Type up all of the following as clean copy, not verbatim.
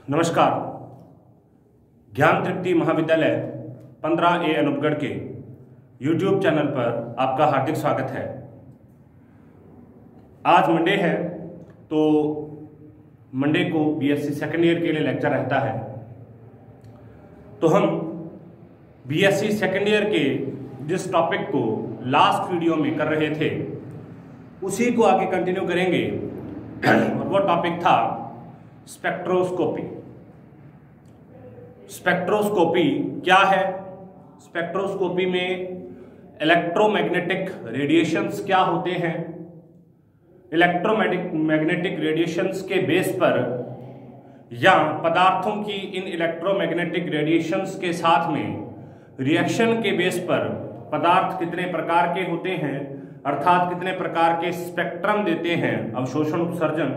नमस्कार। ज्ञान तृप्ति महाविद्यालय 15A अनूपगढ़ के YouTube चैनल पर आपका हार्दिक स्वागत है। आज मंडे है तो मंडे को BSc सेकेंड ईयर के लिए लेक्चर रहता है। तो हम BSc सेकेंड ईयर के जिस टॉपिक को लास्ट वीडियो में कर रहे थे उसी को आगे कंटिन्यू करेंगे और वो टॉपिक था स्पेक्ट्रोस्कोपी। स्पेक्ट्रोस्कोपी क्या है? स्पेक्ट्रोस्कोपी में इलेक्ट्रोमैग्नेटिक रेडिएशंस क्या होते हैं? इलेक्ट्रोमैग्नेटिक रेडिएशंस के बेस पर या पदार्थों की इन इलेक्ट्रोमैग्नेटिक रेडिएशंस के साथ में रिएक्शन के बेस पर पदार्थ कितने प्रकार के होते हैं, अर्थात कितने प्रकार के स्पेक्ट्रम देते हैं अवशोषण उत्सर्जन,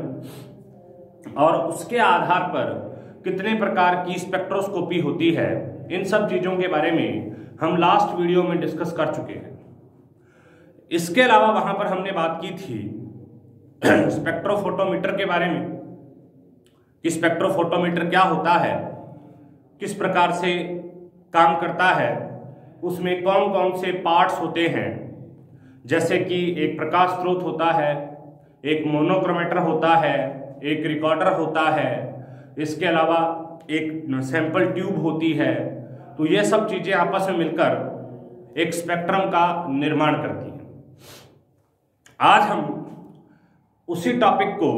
और उसके आधार पर कितने प्रकार की स्पेक्ट्रोस्कोपी होती है। इन सब चीजों के बारे में हम लास्ट वीडियो में डिस्कस कर चुके हैं। इसके अलावा वहां पर हमने बात की थी स्पेक्ट्रोफोटोमीटर के बारे में कि स्पेक्ट्रोफोटोमीटर क्या होता है, किस प्रकार से काम करता है, उसमें कौन कौन से पार्ट्स होते हैं, जैसे कि एक प्रकाश स्रोत होता है, एक मोनोक्रोमेटर होता है, एक रिकॉर्डर होता है, इसके अलावा एक सैंपल ट्यूब होती है। तो ये सब चीजें आपस में मिलकर एक स्पेक्ट्रम का निर्माण करती हैं। आज हम उसी टॉपिक को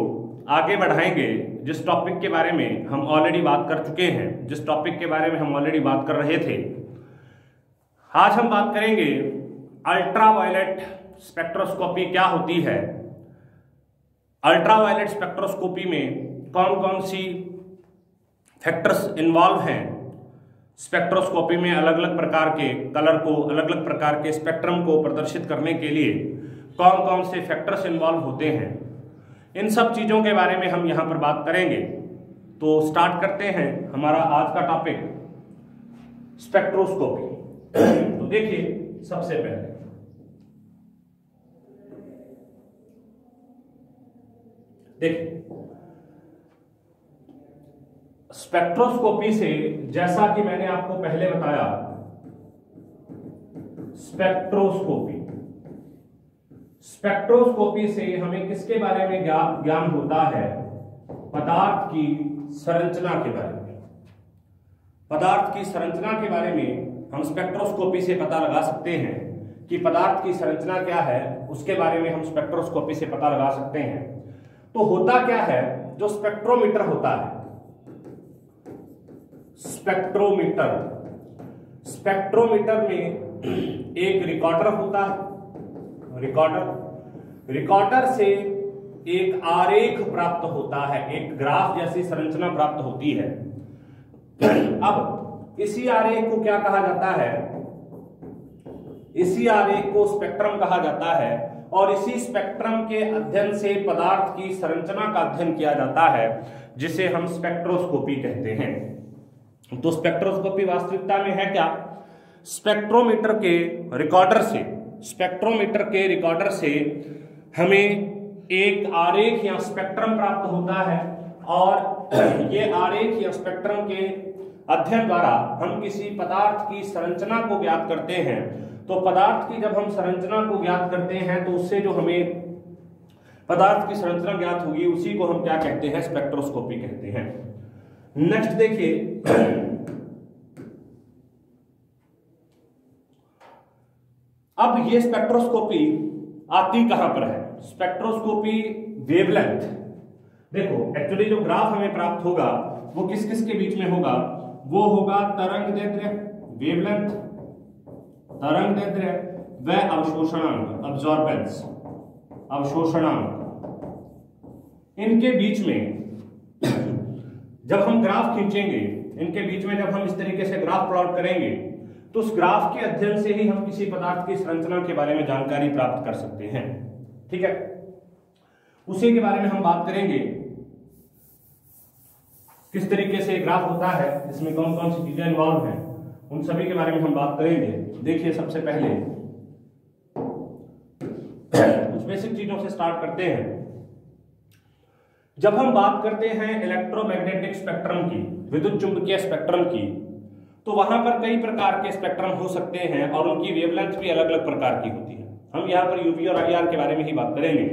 आगे बढ़ाएंगे जिस टॉपिक के बारे में हम ऑलरेडी बात कर चुके हैं, जिस टॉपिक के बारे में हम ऑलरेडी बात कर रहे थे। आज हम बात करेंगे अल्ट्रावायलेट स्पेक्ट्रोस्कोपी क्या होती है। अल्ट्रावायलेट स्पेक्ट्रोस्कोपी में कौन कौन सी फैक्टर्स इन्वॉल्व हैं। स्पेक्ट्रोस्कोपी में अलग अलग प्रकार के कलर को, अलग अलग प्रकार के स्पेक्ट्रम को प्रदर्शित करने के लिए कौन कौन से फैक्टर्स इन्वॉल्व होते हैं, इन सब चीजों के बारे में हम यहां पर बात करेंगे। तो स्टार्ट करते हैं हमारा आज का टॉपिक स्पेक्ट्रोस्कोपी। तो देखिए, सबसे पहले देखिए स्पेक्ट्रोस्कोपी से, जैसा कि मैंने आपको पहले बताया, स्पेक्ट्रोस्कोपी से हमें किसके बारे में ज्ञान होता है? पदार्थ की संरचना के बारे में। पदार्थ की संरचना के बारे में हम स्पेक्ट्रोस्कोपी से पता लगा सकते हैं कि पदार्थ की संरचना क्या है, उसके बारे में हम स्पेक्ट्रोस्कोपी से पता लगा सकते हैं। तो होता क्या है, जो स्पेक्ट्रोमीटर होता है, स्पेक्ट्रोमीटर में एक रिकॉर्डर होता है। रिकॉर्डर से एक आरेख प्राप्त होता है, एक ग्राफ जैसी संरचना प्राप्त होती है। अब इसी आरेख को क्या कहा जाता है? इसी आरेख को स्पेक्ट्रम कहा जाता है, और इसी स्पेक्ट्रम के अध्ययन से पदार्थ की संरचना का अध्ययन किया जाता है, जिसे हम स्पेक्ट्रोस्कोपी कहते हैं। तो स्पेक्ट्रोस्कोपी वास्तविकता में है क्या? स्पेक्ट्रोमीटर के रिकॉर्डर से हमें एक आरेख या स्पेक्ट्रम प्राप्त होता है, और ये आरेख या स्पेक्ट्रम के अध्ययन द्वारा हम किसी पदार्थ की संरचना को ज्ञात करते हैं। तो पदार्थ की जब हम संरचना को ज्ञात करते हैं तो उससे जो हमें पदार्थ की संरचना ज्ञात होगी उसी को हम क्या कहते हैं? स्पेक्ट्रोस्कोपी कहते हैं। नेक्स्ट देखिए, अब ये स्पेक्ट्रोस्कोपी आती कहां पर है? Spectroscopy wavelength. देखो, एक्चुअली जो ग्राफ हमें प्राप्त होगा वो किस किस के बीच में होगा? वो होगा तरंगदैर्ध्य, वेवलेंथ, तरंगदैर्ध्य व अवशोषणांक, अब्जॉर्बेंस, अवशोषणांक। इनके बीच में जब हम ग्राफ खींचेंगे, इनके बीच में जब हम इस तरीके से ग्राफ प्लॉट करेंगे, तो उस ग्राफ के अध्ययन से ही हम किसी पदार्थ की संरचना के बारे में जानकारी प्राप्त कर सकते हैं। ठीक है, उसी के बारे में हम बात करेंगे, किस तरीके से ग्राफ होता है, इसमें कौन कौन सी चीजें इन्वॉल्व हैं, उन सभी के बारे में हम बात करेंगे। देखिए, सबसे पहले कुछ बेसिक चीजों से स्टार्ट करते हैं जब हम बात करते हैं इलेक्ट्रोमैग्नेटिक स्पेक्ट्रम की, विद्युत चुंबकीय स्पेक्ट्रम की, तो वहां पर कई प्रकार के स्पेक्ट्रम हो सकते हैं और उनकी वेवलेंथ भी अलग अलग प्रकार की होती है। हम यहाँ पर यूवी और आईआर के बारे में ही बात करेंगे।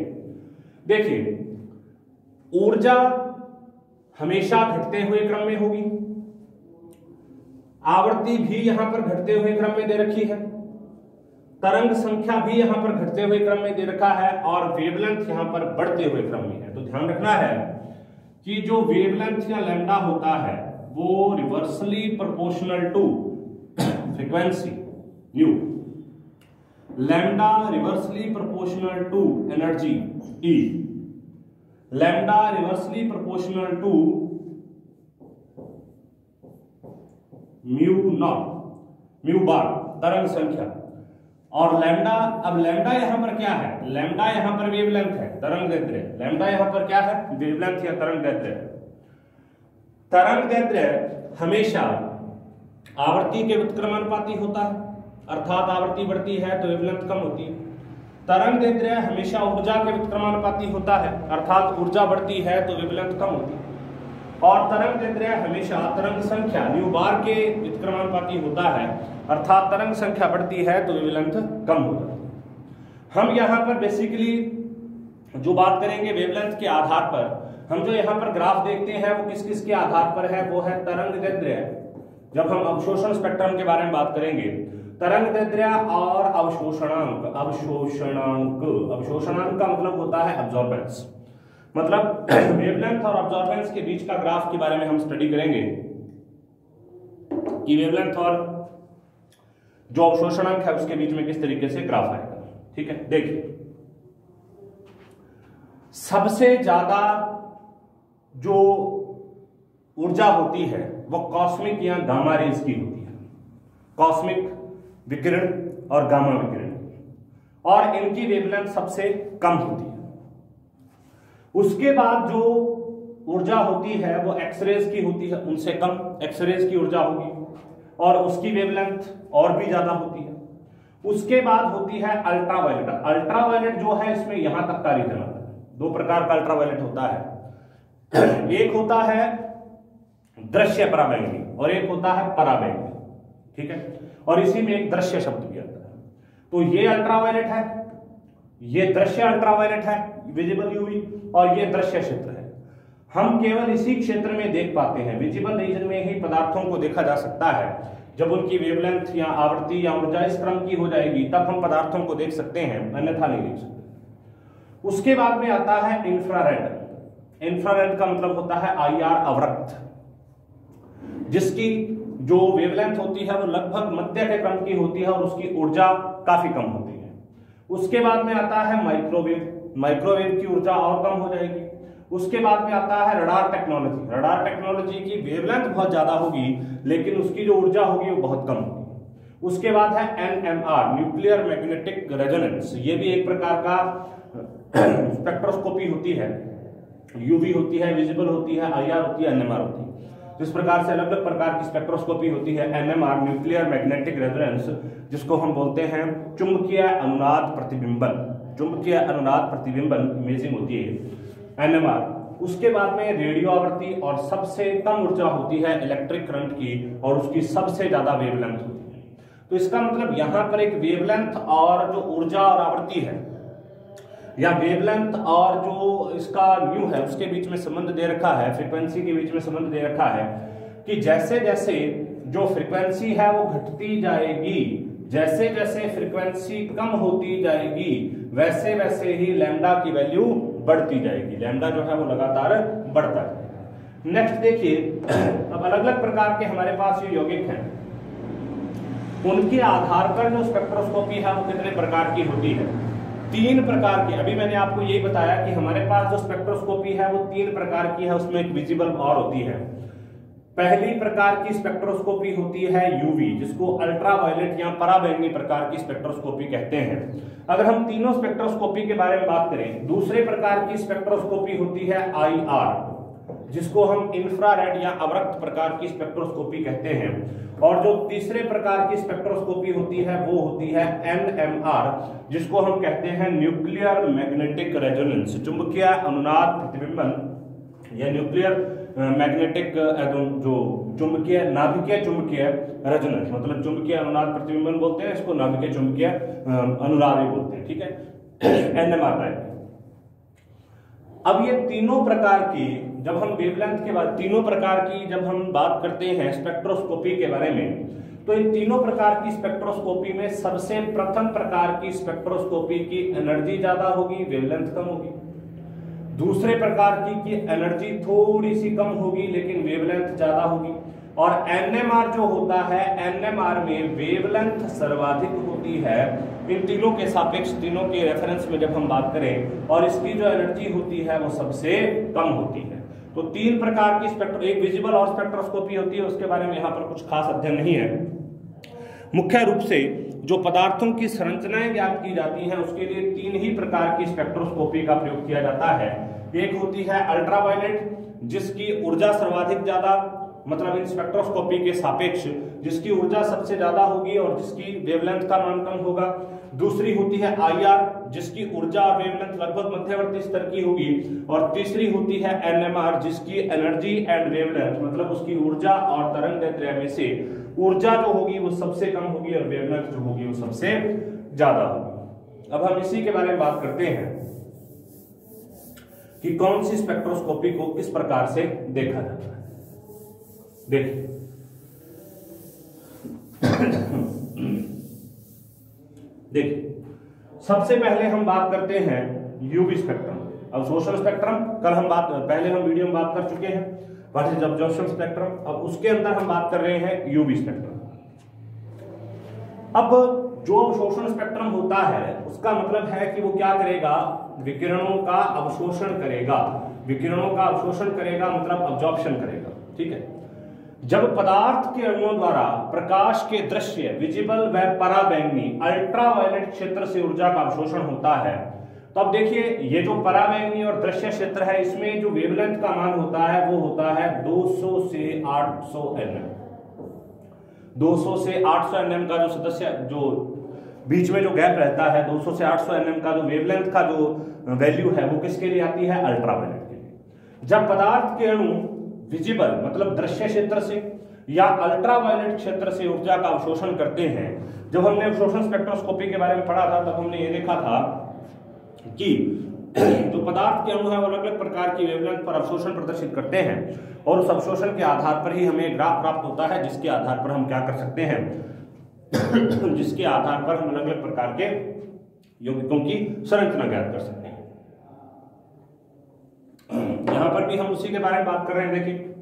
देखिए, ऊर्जा हमेशा घटते हुए क्रम में होगी, आवृत्ति भी यहां पर घटते हुए क्रम में दे रखी है, तरंग संख्या भी यहां पर घटते हुए क्रम में दे रखा है और वेवलेंथ यहां पर बढ़ते हुए क्रम में है। तो ध्यान रखना है कि जो वेवलेंथ या लैम्डा होता है वो reversely proportional to frequency nu, lambda reversely proportional to energy E, lambda reversely proportional to mu not, mu bar तरंग संख्या, और लैम्डा, अब लैम्डा यहां पर क्या है, लैम्डा यहां पर वेवलेंथ है, तरंग दैर्ध्य, लैम्डा यहां पर क्या है, वेवलेंथ या तरंग दैर्ध्य। तरंग दैर्ध्य हमेशा आवृत्ति के व्युत्क्रमानुपाती होता है, अर्थात आवृत्ति बढ़ती है तो वेवलेंथ कम होती है। तरंग दैर्ध्य हमेशा ऊर्जा के व्युत्क्रमानुपाती होता है, अर्थात ऊर्जा बढ़ती है तो वेवलेंथ कम होती है। और तरंग दैर्ध्य हमेशा तरंग संख्या न्यू बार के व्युत्क्रमानुपाती होता है, अर्थात तरंग संख्या बढ़ती है तो वेवलेंथ कम होता है। हम यहाँ पर बेसिकली जो बात करेंगे वेवलेंथ के आधार पर, हम जो यहाँ पर ग्राफ देखते हैं वो किस किस के आधार पर है, वो है तरंग दैर्ध्य। जब हम अवशोषण स्पेक्ट्रम के बारे में बात करेंगे, तरंग दैर्ध्य और अवशोषणांक, अवशोषणांक का मतलब होता है अब्जॉर्बेंस, मतलब वेवलेंथ और अब्जॉर्बेंस के बीच का ग्राफ के बारे में हम स्टडी करेंगे कि वेवलेंथ और जो अवशोषणांक है उसके बीच में किस तरीके से ग्राफ आएगा। ठीक है, देखिए, सबसे ज्यादा जो ऊर्जा होती है वो कॉस्मिक या गामा रेज की होती है, कॉस्मिक विकिरण और गामा विकिरण, और इनकी वेवलेंथ सबसे कम होती है। उसके बाद जो ऊर्जा होती है वो एक्सरेज की होती है, उनसे कम एक्सरेज की ऊर्जा होगी और उसकी वेवलेंथ और भी ज्यादा होती है। उसके बाद होती है अल्ट्रावायलेट। अल्ट्रावायलेट जो है इसमें यहां तक का रीजन आता है, दो प्रकार का अल्ट्रावायलेट होता है, एक होता है दृश्य पराबैंगनी और एक होता है पराबैंगनी। ठीक है, और इसी में एक दृश्य शब्द भी आता है। तो ये अल्ट्रावायलेट है, ये दृश्य अल्ट्रावायलेट है, विजिबल यूवी, और ये दृश्य क्षेत्र है। हम केवल इसी क्षेत्र में देख पाते हैं, विजिबल रीजन में ही पदार्थों को देखा जा सकता है। जब उनकी वेवलेंथ या आवृत्ति या ऊर्जा इस क्रम की हो जाएगी तब हम पदार्थों को देख सकते हैं, अन्यथा नहीं देख सकते। उसके बाद में आता है इंफ्रारेड। इंफ्रारेड का मतलब होता है आईआर अवरक्त, जिसकी जो वेवलेंथ होती है वो लगभग मध्य के क्रम की होती है और उसकी ऊर्जा काफी कम होती है। उसके बाद में आता है माइक्रोवेव। माइक्रोवेव की ऊर्जा और कम हो जाएगी। उसके बाद में आता है रडार टेक्नोलॉजी। रडार टेक्नोलॉजी की वेवलेंथ बहुत ज्यादा होगी लेकिन उसकी जो ऊर्जा होगी वो बहुत कम होगी। उसके बाद है एनएमआर, न्यूक्लियर मैग्नेटिक रेजोनेंस। ये भी एक प्रकार का स्पेक्ट्रोस्कोपी होती है, यूवी होती है, विजिबल होती है, आईआर होती है, एनएमआर होती है। जिस प्रकार से अलग अलग प्रकार की स्पेक्ट्रोस्कोपी होती है, एनएमआर न्यूक्लियर मैग्नेटिक रेजोनेंस, जिसको हम बोलते हैं चुंबकीय अनुनाद प्रतिबिंबन, चुंबकीय अनुनाद प्रतिबिंबन इमेजिंग होती है एनएमआर। उसके बाद में रेडियो आवृत्ति, और सबसे कम ऊर्जा होती है इलेक्ट्रिक करंट की और उसकी सबसे ज्यादा वेवलेंथ होती है। तो इसका मतलब यहां पर एक वेवलेंथ और जो ऊर्जा और आवृत्ति है, या वेवलेंथ और जो इसका न्यू है उसके बीच में संबंध दे रखा है, फ्रीक्वेंसी के बीच में संबंध दे रखा है कि जैसे जैसे जो फ्रीक्वेंसी है वो घटती जाएगी, जैसे जैसे फ्रीक्वेंसी कम होती जाएगी वैसे वैसे ही लैम्डा की वैल्यू बढ़ती जाएगी। लैम्डा जो है वो लगातार बढ़ता है। नेक्स्ट देखिए, अब अलग अलग प्रकार के हमारे पास ये यौगिक हैं, उनके आधार पर जो स्पेक्ट्रोस्कोपी है वो कितने प्रकार की होती है। 3 प्रकार की। अभी मैंने आपको यही बताया कि हमारे पास जो स्पेक्ट्रोस्कोपी है वो 3 प्रकार की है, उसमें एक विजिबल और होती है। पहली प्रकार की स्पेक्ट्रोस्कोपी होती है यूवी, जिसको अल्ट्रावायलेट या पराबैंगनी प्रकार की स्पेक्ट्रोस्कोपी कहते हैं। अगर हम तीनों स्पेक्ट्रोस्कोपी के बारे में बात करें, दूसरे प्रकार की स्पेक्ट्रोस्कोपी होती है आईआर, जिसको हम इंफ्रारेड या अवरक्त प्रकार की स्पेक्ट्रोस्कोपी कहते हैं। और जो तीसरे प्रकार की स्पेक्ट्रोस्कोपी होती है वो होती है एनएमआर, जिसको हम कहते हैं न्यूक्लियर मैग्नेटिक रेजोनेंस, चुंबकीय अनुनाद प्रतिबिंबन या न्यूक्लियर मैग्नेटिक जो चुंबकीय नाभिकीय चुंबकीय रेजोनेंस, मतलब चुंबकीय अनुनाद प्रतिबिंबन बोलते हैं इसको, नाभिकीय चुंबकीय अनुनाद भी बोलते हैं, ठीक है, एनएमआर टाइप। अब ये तीनों प्रकार की, जब हम वेवलेंथ के बाद तीनों प्रकार की जब हम बात करते हैं स्पेक्ट्रोस्कोपी के बारे में, तो इन तीनों प्रकार की स्पेक्ट्रोस्कोपी में सबसे प्रथम प्रकार की स्पेक्ट्रोस्कोपी की एनर्जी ज्यादा होगी, वेवलेंथ कम होगी। दूसरे प्रकार की एनर्जी थोड़ी सी कम होगी लेकिन वेवलेंथ ज्यादा होगी। और एनएमआर जो होता है, एनएमआर में वेवलेंथ सर्वाधिक होती है इन तीनों के सापेक्ष, तीनों के रेफरेंस में जब हम बात करें, और इसकी जो एनर्जी होती है वो सबसे कम होती है। तो तीन प्रकार की एक विजिबल और स्पेक्ट्रोस्कोपी होती है, उसके बारे में यहाँ पर कुछ खास अध्ययन नहीं है। मुख्य रूप से जो पदार्थों की संरचनाएं ज्ञात की जाती हैं उसके लिए तीन ही प्रकार की स्पेक्ट्रोस्कोपी का प्रयोग किया जाता है। एक होती है अल्ट्रावायलेट, जिसकी ऊर्जा सर्वाधिक ज्यादा, मतलब इन स्पेक्ट्रोस्कोपी के सापेक्ष जिसकी ऊर्जा सबसे ज्यादा होगी और जिसकी वेवलेंथ का मान कम होगा। दूसरी होती है आईआर, जिसकी ऊर्जा और वेवलेंथ लगभग मध्यवर्ती स्तर की होगी। और तीसरी होती है एनएमआर, जिसकी एनर्जी एंड वेवलेंथ, मतलब उसकी ऊर्जा और तरंगदैर्ध्य में से ऊर्जा जो होगी वो सबसे कम होगी और वेवलेंथ जो होगी वो सबसे ज्यादा होगी। अब हम इसी के बारे में बात करते हैं कि कौन सी स्पेक्ट्रोस्कोपी को किस प्रकार से देखा जाता है। देखिए, सबसे पहले हम बात करते हैं यूवी स्पेक्ट्रम, अवशोषण स्पेक्ट्रम। कल हम पहले हम वीडियो में बात कर चुके हैं व्हाट इज अब्जॉर्प्शन स्पेक्ट्रम। अब उसके अंदर हम बात कर रहे हैं यूवी स्पेक्ट्रम। अब जो अवशोषण स्पेक्ट्रम होता है उसका मतलब है कि वो क्या करेगा, विकिरणों का अवशोषण करेगा। विकिरणों का अवशोषण करेगा मतलब अब्जॉर्प्शन करेगा, ठीक है। जब पदार्थ के अणुओं द्वारा प्रकाश के दृश्य विजिबल व पराबैंगनी अल्ट्रावायलेट क्षेत्र से ऊर्जा का अवशोषण होता है, तो अब देखिए ये जो पराबैंगनी और दृश्य क्षेत्र है इसमें जो वेवलेंथ का मान होता है वो होता है 200 से 800 nm। 200 से 800 nm का जो सदस्य, जो बीच में जो गैप रहता है 200 से 800 nm का जो वेवलेंथ का जो वैल्यू है वो किसके लिए आती है, अल्ट्रावायलेट के लिए। जब पदार्थ के अणु विजिबल मतलब दृश्य क्षेत्र से या अल्ट्रावायलेट क्षेत्र से ऊर्जा का अवशोषण करते हैं, जब हमने अवशोषण स्पेक्ट्रोस्कोपी के बारे में पढ़ा था तब हमने ये देखा था कि जो पदार्थ के अणु है वो अलग अलग प्रकार की वेवलेंथ पर अवशोषण प्रदर्शित करते हैं और उस अवशोषण के आधार पर ही हमें ग्राफ प्राप्त होता है, जिसके आधार पर हम क्या कर सकते हैं जिसके आधार पर हम अलग अलग प्रकार के यौगिकों की संरचना ज्ञात कर सकते हैं। यहां पर भी हम उसी के बारे में बात कर रहे हैं। देखिए,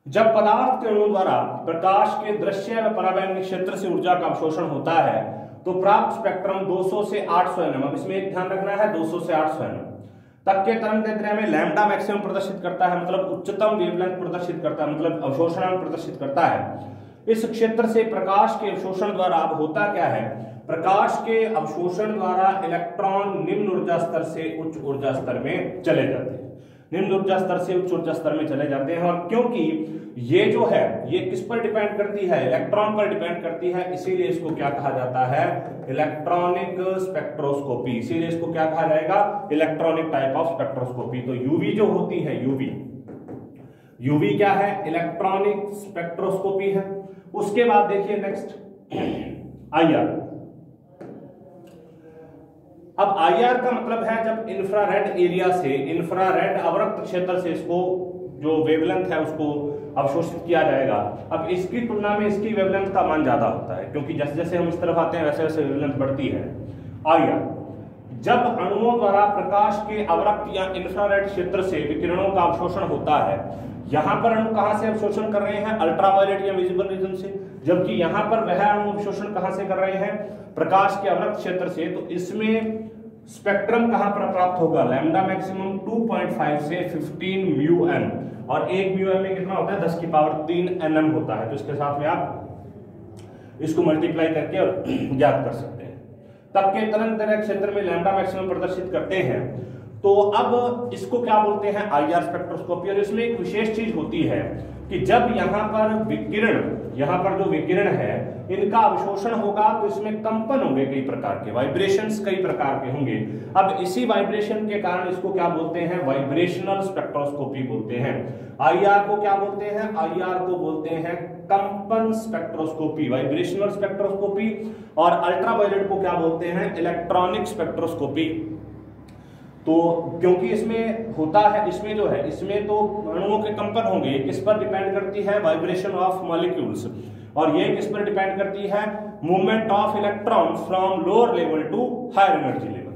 जब पदार्थ के अणु द्वारा प्रकाश के दृश्य व पराबैंगनी क्षेत्र से ऊर्जा का अवशोषण होता है तो प्राप्त स्पेक्ट्रम 200 से 800 nm, अब इसमें एक ध्यान रखना है 200 से 800 nm तक के तरंगदैर्ध्य में लैम्डा मैक्सिमम प्रदर्शित करता है, मतलब उच्चतम वेवलेंथ प्रदर्शित करता है, मतलब अवशोषण प्रदर्शित करता है। इस क्षेत्र से प्रकाश के अवशोषण द्वारा अब होता क्या है, प्रकाश के अवशोषण द्वारा इलेक्ट्रॉन निम्न ऊर्जा स्तर से उच्च ऊर्जा स्तर में चले जाते हैं, निम्न ऊर्जा स्तर से उच्च ऊर्जा स्तर में चले जाते हैं। और क्योंकि ये जो है ये किस पर डिपेंड करती है, इलेक्ट्रॉन पर डिपेंड करती है, इसीलिए इसको क्या कहा जाता है, इलेक्ट्रॉनिक स्पेक्ट्रोस्कोपी। इसीलिए इसको क्या कहा जाएगा, इलेक्ट्रॉनिक टाइप ऑफ स्पेक्ट्रोस्कोपी। तो यूवी जो होती है, यूवी क्या है, इलेक्ट्रॉनिक स्पेक्ट्रोस्कोपी है। उसके बाद देखिए नेक्स्ट आईआर। अब आईआर का मतलब है जब इंफ्रारेड एरिया से, इंफ्रारेड अवरक्त क्षेत्र से इसको जो वेवलेंथ है उसको अवशोषित किया जाएगा। अब इसकी तुलना में इसकी वेवलेंथ का मान ज्यादा होता है, क्योंकि जैसे जैसे हम इस तरफ आते हैं वैसे वैसे वेवलेंथ बढ़ती है। आईआर जब अणुओं द्वारा प्रकाश के अवरक्त या इंफ्रारेड क्षेत्र से विकिरणों का अवशोषण होता है, यहां पर अणु कहां से अवशोषण कर रहे हैं, अल्ट्रावायलेट या विजिबल रीजन से, जबकि यहां पर वह अणु अवशोषण कहां से कर रहे हैं, प्रकाश के अवरक्त क्षेत्र से। तो इसमें स्पेक्ट्रम कहां पर प्राप्त होगा, लैम्डा मैक्सिमम 2.5 से 15 μm, और 1 μm में कितना होता है, 10 की पावर 3 nm होता है। तो इसके साथ में आप इसको मल्टीप्लाई करके और ज्ञात कर सकते हैं। तब के तरंगदैर्ध्य क्षेत्र में लैम्डा मैक्सिमम प्रदर्शित करते हैं। तो अब इसको क्या बोलते हैं, आईआर स्पेक्ट्रोस्कोपी। और इसमें एक विशेष चीज होती है कि जब यहां पर विकिरण, यहां पर जो विकिरण है इनका अवशोषण होगा तो इसमें कंपन होंगे कई प्रकार के, वाइब्रेशंस कई प्रकार के होंगे। अब इसी वाइब्रेशन के कारण इसको क्या बोलते हैं, वाइब्रेशनल स्पेक्ट्रोस्कोपी बोलते हैं। आईआर को क्या बोलते हैं, आईआर को बोलते हैं कंपन स्पेक्ट्रोस्कोपी, वाइब्रेशनल स्पेक्ट्रोस्कोपी। और अल्ट्रावायलेट को क्या बोलते हैं, इलेक्ट्रॉनिक स्पेक्ट्रोस्कोपी। तो क्योंकि इसमें होता है, इसमें जो है, इसमें तो अणुओं के कंपन होंगे, किस पर डिपेंड करती है, वाइब्रेशन ऑफ मॉलिक्यूल्स। और ये किस पर डिपेंड करती है, movement of electrons from lower level to higher energy level.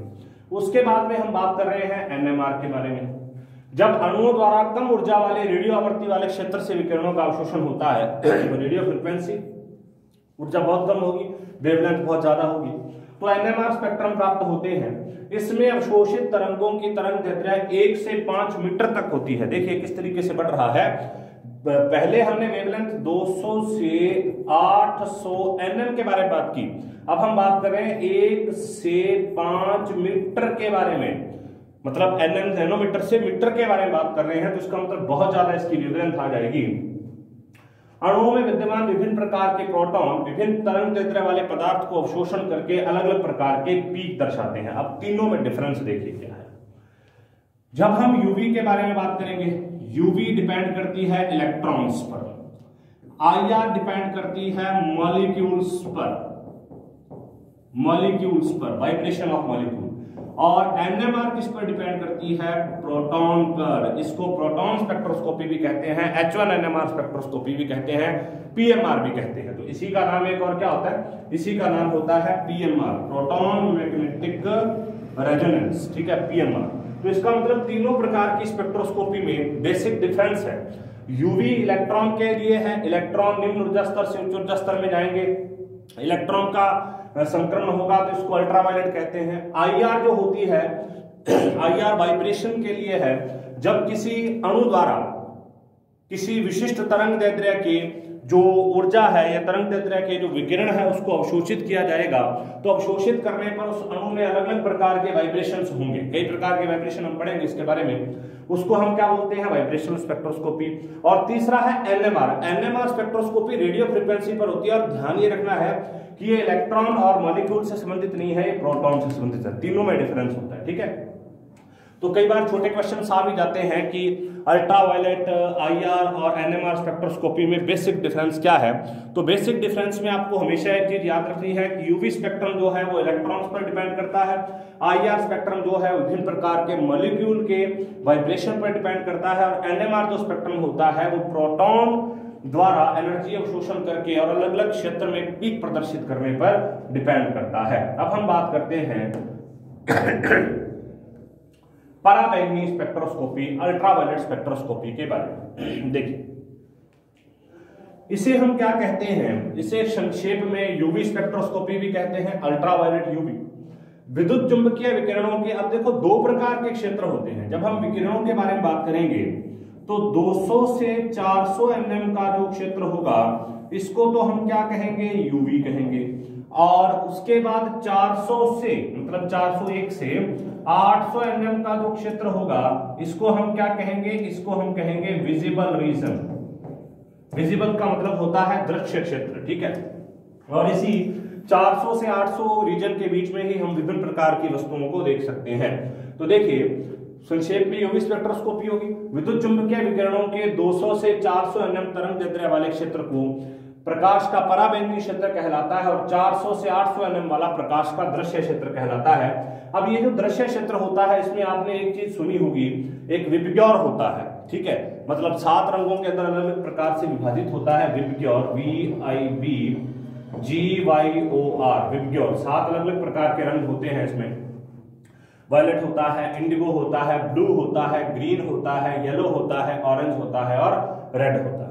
उसके बाद में हम बात कर रहे हैं एनएमआर के बारे में। जब अणुओं द्वारा कम ऊर्जा वाले रेडियो आवृत्ति वाले क्षेत्र से विकिरणों का अवशोषण होता है तो रेडियो फ्रिक्वेंसी ऊर्जा बहुत कम होगी, वेवलेंथ बहुत ज्यादा होगी, तो एनएमआर स्पेक्ट्रम प्राप्त होते हैं। इसमें अवशोषित तरंगों की तरंग दैर्ध्य 1 से 5 मीटर तक होती है। देखिए किस तरीके से बढ़ रहा है। पहले हमने वेवलेंथ 200 से 800 एनएम के बारे में बात की, अब हम बात कर रहे हैं 1 से 5 मीटर के बारे में, मतलब एनएम नैनोमीटर से मीटर के बारे में बात कर रहे हैं, तो इसका मतलब बहुत ज्यादा इसकी वेवलेंथ आ जाएगी। अणुओं में विद्यमान विभिन्न प्रकार के प्रोटॉन विभिन्न तरंग दैर्ध्य वाले पदार्थ को अवशोषण करके अलग अलग प्रकार के पीक दर्शाते हैं। अब तीनों में डिफरेंस देखिए क्या है। जब हम यूवी के बारे में बात करेंगे, यूवी डिपेंड करती है इलेक्ट्रॉन्स पर, आईआर डिपेंड करती है मॉलिक्यूल्स पर, वाइब्रेशन ऑफ मॉलिक्यूल, और एनएमआर किस पर डिपेंड करती है, प्रोटॉन पर। इसको प्रोटॉन स्पेक्ट्रोस्कोपी भी कहते हैं, H1 एनएमआर स्पेक्ट्रोस्कोपी भी कहते हैं, पीएमआर भी कहते हैं। तो इसी का नाम एक और क्या होता है, इसी का नाम होता है पीएमआर, प्रोटॉन मैग्नेटिक रेजोनेंस, ठीक है, पीएमआर। तो इसका मतलब तीनों प्रकार की स्पेक्ट्रोस्कोपी में बेसिक डिफरेंस है। यूवी इलेक्ट्रॉन के लिए है, इलेक्ट्रॉन निम्न ऊर्जा स्तर से उच्च ऊर्जा स्तर में जाएंगे, इलेक्ट्रॉन का संक्रमण होगा तो इसको अल्ट्रावायलेट कहते हैं। आईआर जो होती है, आईआर वाइब्रेशन के लिए है, जब किसी अणु द्वारा किसी विशिष्ट तरंग दैर्ध्य की जो ऊर्जा है या तरंग दैर्ध्य के जो विकिरण है उसको अवशोषित किया जाएगा, तो अवशोषित करने पर उस अणु में अलग अलग प्रकार के वाइब्रेशंस होंगे, कई प्रकार के वाइब्रेशन हम पढ़ेंगे इसके बारे में, उसको हम क्या बोलते हैं, वाइब्रेशनल स्पेक्ट्रोस्कोपी। और तीसरा है NMR. NMR spectroscopy radio frequency पर होती है, और ध्यान ये रखना है कि ये इलेक्ट्रॉन और मॉलिक्यूल से संबंधित नहीं है, ये प्रोटॉन से संबंधित है, तीनों में डिफरेंस होता है, ठीक है। तो कई बार छोटे क्वेश्चन आ भी जाते हैं कि अल्ट्रावायलेट, आईआर और एनएमआर स्पेक्ट्रोस्कोपी में बेसिक डिफरेंस क्या है। तो बेसिक डिफरेंस में आपको हमेशा एक चीज याद रखनी है कि यूवी स्पेक्ट्रम जो है वो इलेक्ट्रॉन्स पर डिपेंड करता है, आईआर स्पेक्ट्रम जो है विभिन्न प्रकार के मॉलिक्यूल के वाइब्रेशन पर डिपेंड करता है, और एनएमआर जो स्पेक्ट्रम होता है वो प्रोटॉन द्वारा एनर्जी अवशोषण करके और अलग अलग क्षेत्र में पीक प्रदर्शित करने पर डिपेंड करता है। अब हम बात करते हैं पराबैंगनी स्पेक्ट्रोस्कोपी, अल्ट्रावायलेट स्पेक्ट्रोस्कोपी के बारे में। देखिए इसे हम क्या कहते हैं, इसे संक्षेप में यूवी स्पेक्ट्रोस्कोपी भी कहते हैं, अल्ट्रावायलेट यूवी। विद्युत चुंबकीय विकिरणों के, अब देखो दो प्रकार के क्षेत्र होते हैं। जब हम विकिरणों के बारे में बात करेंगे तो 200 से 400 एनएम का जो क्षेत्र होगा इसको तो हम क्या कहेंगे, यूवी कहेंगे। और उसके बाद 400 से, मतलब 401 से 800 एनएम का जो क्षेत्र होगा इसको हम क्या कहेंगे, इसको हम कहेंगे विजिबल रीजन। विजिबल का मतलब होता है दृश्य क्षेत्र, ठीक है। और इसी 400 से 800 रीजन के बीच में ही हम विभिन्न प्रकार की वस्तुओं को देख सकते हैं। तो देखिए संक्षेप में यूवी स्पेक्ट्रोस्कोपी होगी, विद्युत चुंबकीय विकिरणों के 200 से 400 एनएम तरंग दैर्ध्य वाले क्षेत्र को प्रकाश का पराबैंगनी क्षेत्र कहलाता है, और 400 से 800 एनएम वाला प्रकाश का दृश्य क्षेत्र कहलाता है। अब ये जो दृश्य क्षेत्र होता है इसमें आपने एक चीज सुनी होगी, एक विबग्योर होता है, ठीक है, मतलब 7 रंगों के अंदर अलग अलग प्रकार से विभाजित होता है विबग्योर, VIBGYOR, विबग्योर। 7 अलग अलग प्रकार के रंग होते हैं इसमें, वायलेट होता है, इंडिगो होता है, ब्लू होता है, ग्रीन होता है, येलो होता है, ऑरेंज होता है और रेड होता है।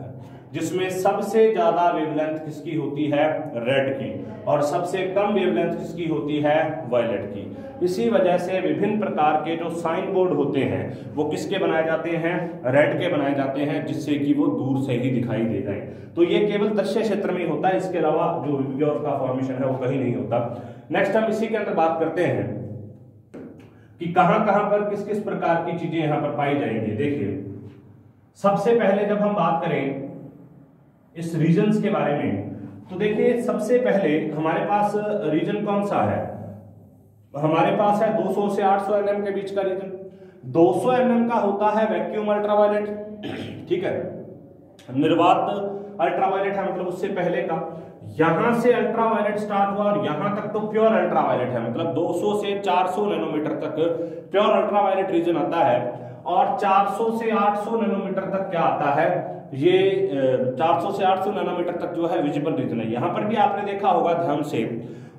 जिसमें सबसे ज्यादा वेवलेंथ किसकी होती है, रेड की, और सबसे कम वेवलेंथ किसकी होती है, वायलेट की। इसी वजह से विभिन्न प्रकार के जो साइन बोर्ड होते हैं वो किसके बनाए जाते हैं, रेड के बनाए जाते हैं, जिससे कि वो दूर से ही दिखाई दे जाए। तो ये केवल दृश्य क्षेत्र में ही होता है, इसके अलावा जो विबग्योर का फॉर्मेशन है वो कहीं नहीं होता। नेक्स्ट हम इसी के अंदर बात करते हैं कि कहां कहां पर किस किस प्रकार की चीजें यहां पर पाई जाएंगी। देखिए सबसे पहले जब हम बात करें इस रीजन्स के बारे में तो देखिए सबसे पहले हमारे पास रीजन कौन सा है, हमारे पास है 200 से 800 mm के बीच का रीजन। 200 mm का होता है वैक्यूम अल्ट्रावायलेट, ठीक है, निर्वात अल्ट्रावायलेट है, मतलब उससे पहले का। यहां से अल्ट्रावायलेट स्टार्ट हुआ और यहां तक तो प्योर अल्ट्रावायलेट है, मतलब 200 से 400 नैनोमीटर तक प्योर अल्ट्रावायलेट रीजन आता है। और 400 से 800 नैनोमीटर तक क्या आता है, ये 400 से 800 नैनोमीटर तक जो है विजिबल रीजन है। यहां पर भी आपने देखा होगा ध्यान से,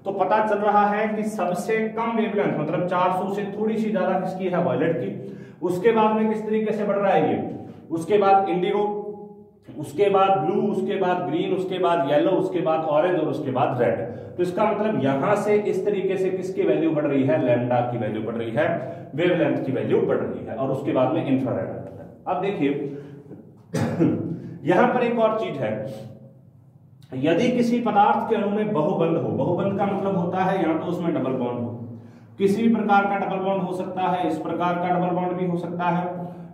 तो पता चल रहा है कि सबसे कम वेवलेंथ मतलब 400 से थोड़ी सी ज्यादा किसकी है, वायलेट की। उसके बाद में किस तरीके से बढ़ रहा है ये, उसके बाद इंडिगो, उसके बाद ब्लू, उसके बाद ग्रीन, उसके बाद येलो, उसके बाद ऑरेंज और उसके बाद रेड। तो इसका मतलब यहां से इस तरीके से किसकी वैल्यू बढ़ रही है, लैम्डा की वैल्यू बढ़ रही है, वेवलेंथ की वैल्यू बढ़ रही है। और उसके बाद में इंफ्रारेड आ जाता है। अब देखिए यहां पर एक और चीज है, यदि किसी पदार्थ के अणु में बहुबंध हो, बहुबंध का मतलब होता है या तो उसमें डबल बॉन्ड हो, किसी भी प्रकार का डबल बॉन्ड हो सकता है, इस प्रकार का डबल बॉन्ड भी हो सकता है,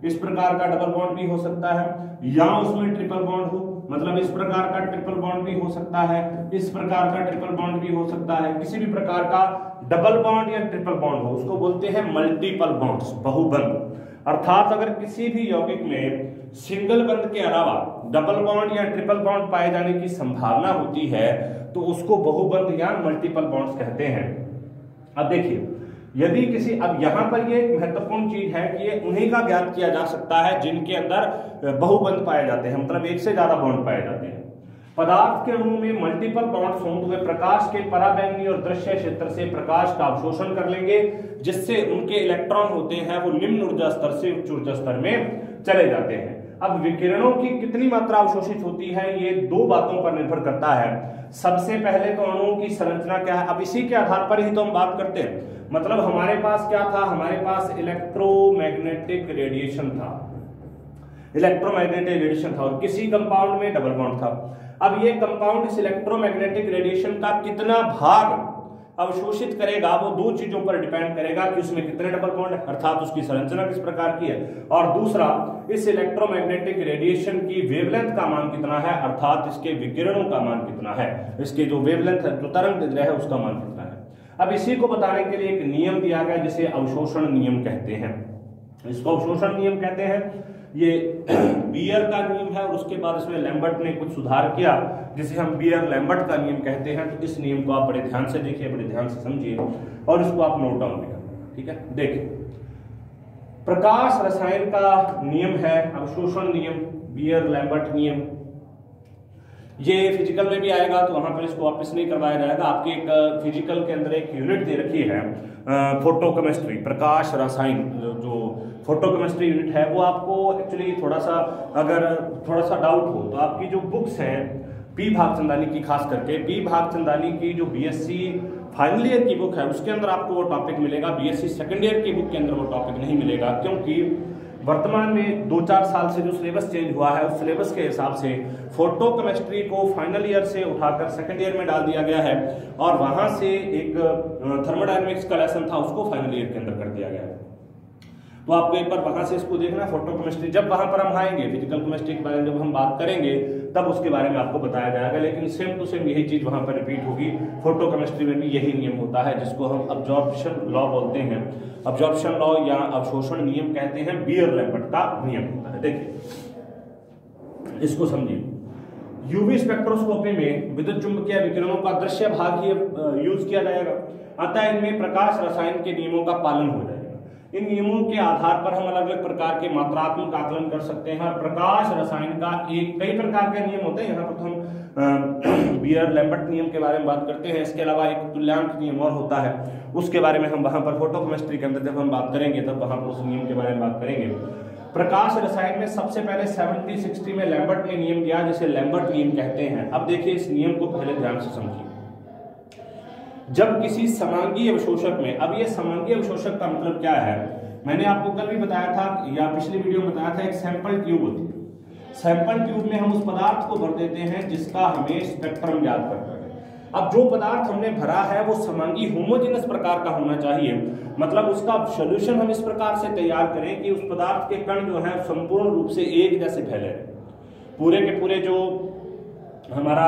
इस प्रकार का डबल बॉन्ड भी हो सकता है, या उसमें ट्रिपल बॉन्ड हो, मतलब इस प्रकार का ट्रिपल बॉन्ड भी हो सकता है, इस प्रकार का ट्रिपल बॉन्ड भी हो सकता है, किसी भी प्रकार का डबल बॉन्ड या ट्रिपल बॉन्ड हो, उसको बोलते हैं मल्टीपल बॉन्ड्स, बहुबंध। अर्थात अगर किसी भी यौगिक में सिंगल बंध के अलावा डबल बॉन्ड या ट्रिपल बॉन्ड पाए जाने की संभावना होती है तो उसको बहुबंध या मल्टीपल बॉन्ड्स कहते हैं। अब देखिए यदि किसी, अब यहां पर ये महत्वपूर्ण चीज है कि ये उन्हीं का ज्ञात किया जा सकता है जिनके अंदर बहुबंध पाए जाते हैं, मतलब एक से ज्यादा बॉन्ड पाए जाते हैं। पदार्थ के अणु में मल्टीपल बॉन्ड्स हों तो वे प्रकाश के पराबैंगनी और दृश्य क्षेत्र से प्रकाश का अवशोषण कर लेंगे, जिससे उनके इलेक्ट्रॉन होते हैं वो निम्न ऊर्जा स्तर से उच्च ऊर्जा स्तर में चले जाते हैं। अब विकिरणों की कितनी मात्रा अवशोषित होती है ये दो बातों पर निर्भर करता है। सबसे पहले तो अणुओं की संरचना क्या है, अब इसी के आधार पर ही तो हम बात करते हैं। मतलब हमारे पास क्या था, हमारे पास इलेक्ट्रोमैग्नेटिक रेडिएशन था, इलेक्ट्रोमैग्नेटिक रेडिएशन था और किसी कंपाउंड में डबल बॉन्ड था। अब ये कंपाउंड इस इलेक्ट्रोमैग्नेटिक रेडिएशन का कितना भाग अवशोषित करेगा वो दो चीजों पर डिपेंड करेगा कि उसमें कितने डबल बॉन्ड है, अर्थात उसकी संरचना किस प्रकार की है, और दूसरा इस इलेक्ट्रोमैग्नेटिक रेडिएशन की वेवलेंथ का मान कितना है, अर्थात इसके विकिरणों का मान कितना है, इसके जो वेवलेंथ है, जो तरंग है उसका मान कितना है। अब इसी को बताने के लिए एक नियम दिया गया जिसे अवशोषण नियम कहते हैं। इसको अवशोषण नियम कहते हैं, ये बियर का नियम है और उसके बाद इसमें लैम्बर्ट ने कुछ सुधार किया जिसे हम बियर लैम्बर्ट का नियम कहते हैं। तो इस नियम को आप बड़े ध्यान से देखिए, बड़े ध्यान से समझिए और इसको आप नोट डाउन भी करें, ठीक है। देखिए प्रकाश रसायन का नियम है अवशोषण नियम, बियर लैम्बर्ट नियम। ये फिजिकल में भी आएगा तो वहां पर इसको वापस नहीं करवाया जाएगा। आपके एक फिजिकल के अंदर एक यूनिट दे रखी है फोटोकेमिस्ट्री, प्रकाश रसायन, जो फोटोकेमिस्ट्री यूनिट है वो आपको एक्चुअली थोड़ा सा डाउट हो तो आपकी जो बुक्स हैं पी भागचंदानी की, खास करके पी भागचंदानी की जो बीएससी फाइनल ईयर की बुक है उसके अंदर आपको वो टॉपिक मिलेगा। बीएससी सेकंड ईयर की बुक के अंदर वो टॉपिक नहीं मिलेगा, क्योंकि वर्तमान में 2-4 साल से जो सिलेबस चेंज हुआ है उस सिलेबस के हिसाब से फोटोकेमिस्ट्री को फाइनल ईयर से उठाकर सेकंड ईयर में डाल दिया गया है और वहां से एक थर्मोडायनेमिक्स का लेसन था उसको फाइनल ईयर के अंदर कर दिया गया है। तो आपको एक बार वहां से इसको देखना, फोटोकेमिस्ट्री जब वहां पर हम आएंगे, फिजिकल केमिस्ट्री के बारे में जब हम बात करेंगे तब उसके बारे में आपको बताया जाएगा, लेकिन सेम टू सेम यही चीज वहां पर रिपीट होगी। फोटोकेमिस्ट्री में भी यही नियम होता है जिसको हम अब्जॉर्प्शन लॉ बोलते हैं, अब्जॉर्प्शन लॉ या अवशोषण नियम कहते हैं, बियर लैम्बर्ट का नियम होता है। देखिए इसको समझिए, यूवी स्पेक्ट्रोस्कोपी में विद्युत चुंबकीय विकिरणों का दृश्य भाग ही यूज किया जाएगा, अतः इनमें प्रकाश रसायन के नियमों का पालन हो जाएगा। इन नियमों के आधार पर हम अलग अलग प्रकार के मात्रात्मक आकलन कर सकते हैं और प्रकाश रसायन का कई प्रकार के नियम होते हैं। यहाँ पर तो हम बियर लैम्बर्ट नियम के बारे में बात करते हैं, इसके अलावा एक तुल्यांक नियम और होता है, उसके बारे में हम वहां पर फोटोकेमिस्ट्री के अंदर जब हम बात करेंगे तब वहां पर उस नियम के बारे में बात करेंगे। प्रकाश रसायन में सबसे पहले 70-60 में लैम्बर्ट ने नियम दिया जिसे लैम्बर्ट नियम कहते हैं। अब देखिए इस नियम को पहले ध्यान से समझिए। जब किसी समांगी अवशोषक में, अब ये समांगी अवशोषक का मतलब क्या है, मैंने आपको कल भी बताया था या पिछली वीडियो में बताया था, एक सैंपल ट्यूब होती है। सैंपल ट्यूब में हम उस पदार्थ को भर देते हैं जिसका हमें स्पेक्ट्रम याद करना है। अब जो पदार्थ हमने भरा है वो समांगी होमोजेनस प्रकार का होना चाहिए, मतलब उसका सॉल्यूशन हम इस प्रकार से तैयार करें कि उस पदार्थ के कण जो है संपूर्ण रूप से एक जैसे फैले, पूरे के पूरे जो हमारा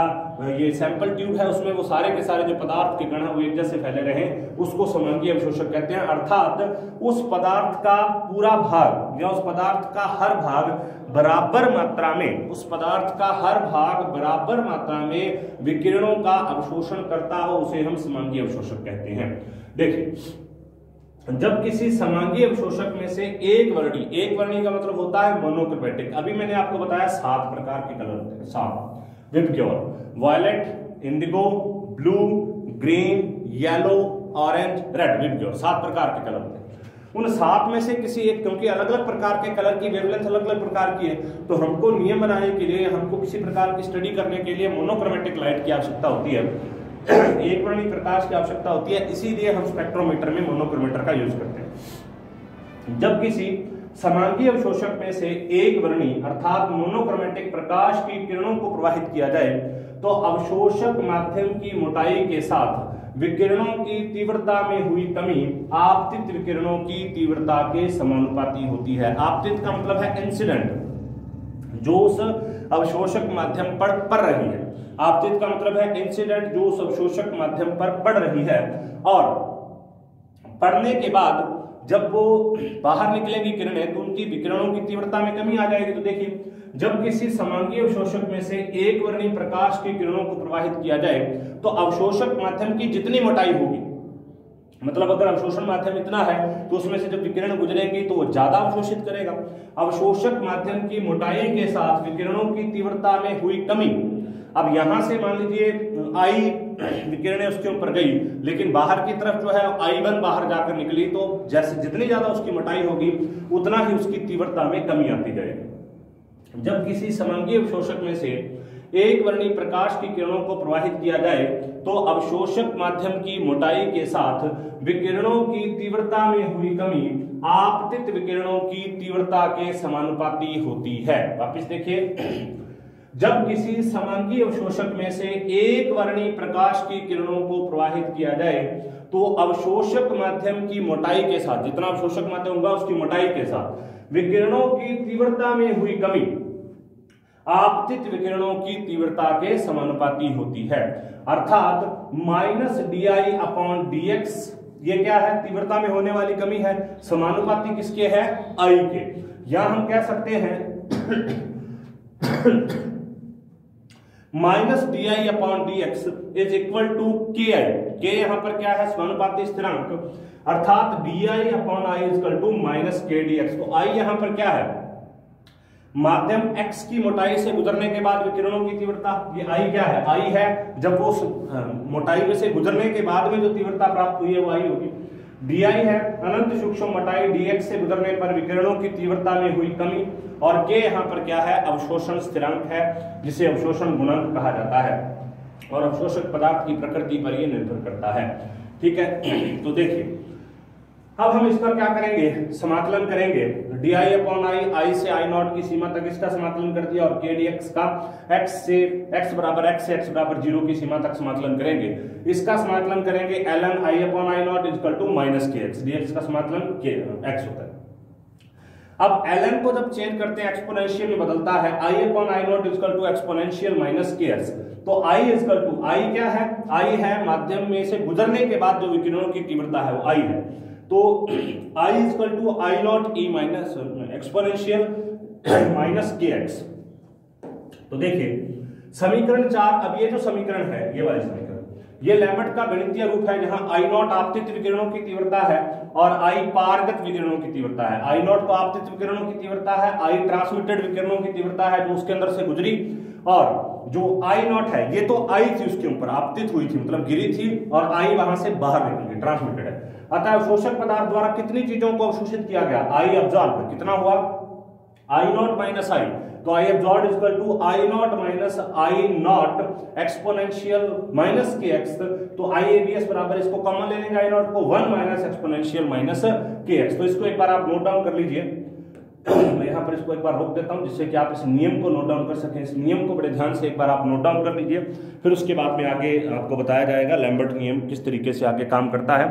ये सैंपल ट्यूब है उसमें वो सारे के सारे जो पदार्थ के कण हैं वो एक जैसे फैले रहे, उसको समांगीय अवशोषक कहते हैं। अर्थात उस पदार्थ का पूरा भाग या उस पदार्थ का हर भाग बराबर मात्रा में, उस पदार्थ का हर भाग बराबर मात्रा में विकिरणों का अवशोषण करता हो, उसे हम समांगीय अवशोषक कहते हैं। देखिए, जब किसी समांगीय अवशोषक में से एक वर्णी का मतलब होता है मोनोक्रोमैटिक। अभी मैंने आपको बताया 7 प्रकार के कलर होते हैं, 7 VIBGYOR, violet, indigo, blue, green, yellow, orange, red, VIBGYOR, 7 प्रकार के कलर होते हैं। उन 7 में से किसी एक, क्योंकि अलग अलग प्रकार के कलर की वेवलेंथ अलग अलग प्रकार की है, तो हमको नियम बनाने के लिए, हमको किसी प्रकार की स्टडी करने के लिए मोनोक्रोमैटिक लाइट की आवश्यकता होती है, एक वर्णी प्रकाश की आवश्यकता होती है। इसीलिए हम स्पेक्ट्रोमीटर में मोनोक्रोमीटर का यूज करते हैं। जब किसी समांगीय अवशोषक में से एक वर्णी अर्थात मोनोक्रोमैटिक प्रकाश की किरणों को प्रवाहित किया जाए तो अवशोषक माध्यम की मोटाई के साथ विकिरणों की तीव्रता में हुई कमी आपतित विकिरणों की तीव्रता के समानुपाती होती है। आपतित का मतलब है इंसिडेंट, जो उस अवशोषक माध्यम पर पड़ रही है। आपतित का मतलब है इंसिडेंट, जो उस अवशोषक माध्यम पर पड़ रही है, और पड़ने के बाद जब वो बाहर निकलेंगी किरणें तो उनकी विकिरणों की तीव्रता में कमी आ जाएगी। तो देखिए, जब किसी समांगीय अवशोषक में से एक वर्णी प्रकाश की किरणों को प्रवाहित किया जाए तो अवशोषक माध्यम की जितनी मोटाई होगी, मतलब अगर अवशोषण माध्यम इतना है तो उसमें से जब विकिरण गुजरेंगी तो वो ज्यादा अवशोषित करेगा। अवशोषक माध्यम की मोटाई के साथ विकिरणों की तीव्रता में हुई कमी, अब यहां से मान लीजिए आई विकिरणें उसके ऊपर गई, लेकिन बाहर की तरफ जो है I1 बाहर जाकर निकली, तो जैसे जितनी ज्यादा उसकी मोटाई होगी उतना ही उसकी तीव्रता में कमी आती जाएगी। जब किसी समांगीय अवशोषक में से एक वर्णी प्रकाश की किरणों को प्रवाहित किया जाए तो अवशोषक माध्यम की मोटाई के साथ विकिरणों की तीव्रता में हुई कमी आपतित विकिरणों की तीव्रता के समानुपाती होती है। वापिस देखिए, जब किसी समांगीय अवशोषक में से एक वर्णी प्रकाश की किरणों को प्रवाहित किया जाए तो अवशोषक माध्यम की मोटाई के साथ, जितना अवशोषक माध्यम होगा उसकी मोटाई के साथ विकिरणों की तीव्रता में हुई कमी आपतित विकिरणों की तीव्रता के समानुपाती होती है। अर्थात -di/dx ये क्या है, तीव्रता में होने वाली कमी है, समानुपाती किसके है, I के। या हम कह सकते हैं -di/dx is equal to ki। k यहां पर क्या है, समानुपाती स्थिरांक, अर्थात di/i is equal to -kdx। तो I यहां पर क्या है, माध्यम x की मोटाई से गुजरने के बाद विकिरणों की तीव्रता, ये I क्या है, I है जब वो मोटाई में से गुजरने के बाद में जो तीव्रता प्राप्त हुई है वो I होगी। di है अनंत सूक्ष्म मोटाई dx से गुजरने पर विकिरणों की तीव्रता में हुई कमी, और k यहाँ पर क्या है, अवशोषण स्थिरांक है, जिसे अवशोषण गुणांक कहा जाता है, और अवशोषक पदार्थ की प्रकृति पर यह निर्भर करता है। ठीक है, तो देखिए अब हम इसका क्या करेंगे, समाकलन करेंगे। di/i, I से I0 की सीमा तक इसका समाकलन कर दिया, और kdx का x से x बराबर x 0 की सीमा तक समाकलन करेंगे। इसका समाकलन करेंगे ln I/I0 equal to -kx, dx का समाकलन x होता है। अब ln को जब चेंज करते हैं एक्सपोनेंशियल में बदलता है, I/I0 equal to exponential -kx, तो I इक्वल टू, I क्या है, I है माध्यम में से गुजरने के बाद जो विकिरणों की तीव्रता है वो I है, तो I equal to I0 e minus exponential -kx। तो देखिए समीकरण 4, अब ये जो समीकरण है, ये वाली समीकरण, ये लैम्बर्ट का गणितीय रूप है, जहां I0 आपतित विकिरणों की तीव्रता है और I पारगत विकिरणों की तीव्रता है। I0 तो आपतित विकिरणों की तीव्रता है, I ट्रांसमिटेड विकिरणों की तीव्रता है जो उसके अंदर से गुजरी, और जो I0 है ये तो I थी उसके ऊपर, आपतित हुई थी मतलब गिरी थी, और I वहां से बाहर निकली, ट्रांसमिटेड है। अतः अवशोषक पदार्थ द्वारा कितनी चीजों को अवशोषित किया गया, I अब्सॉर्ब कितना हुआ, I0 माइनस I, तो I absorb equal to I0 minus I0 exponential -kx, तो IABS बराबर, इसको कॉमन ले लेंगे I0 को, 1 माइनस एक्सपोनेंशियल -kx। तो इसको एक बार आप नोट डाउन कर लीजिए, मैं यहाँ पर इसको एक बार रोक देता हूँ जिससे कि आप इस नियम को नोट डाउन कर सकें। इस नियम को बड़े ध्यान से एक बार आप नोट डाउन कर लीजिए, फिर उसके बाद में आगे आपको बताया जाएगा लैम्बर्ट नियम किस तरीके से आगे काम करता है,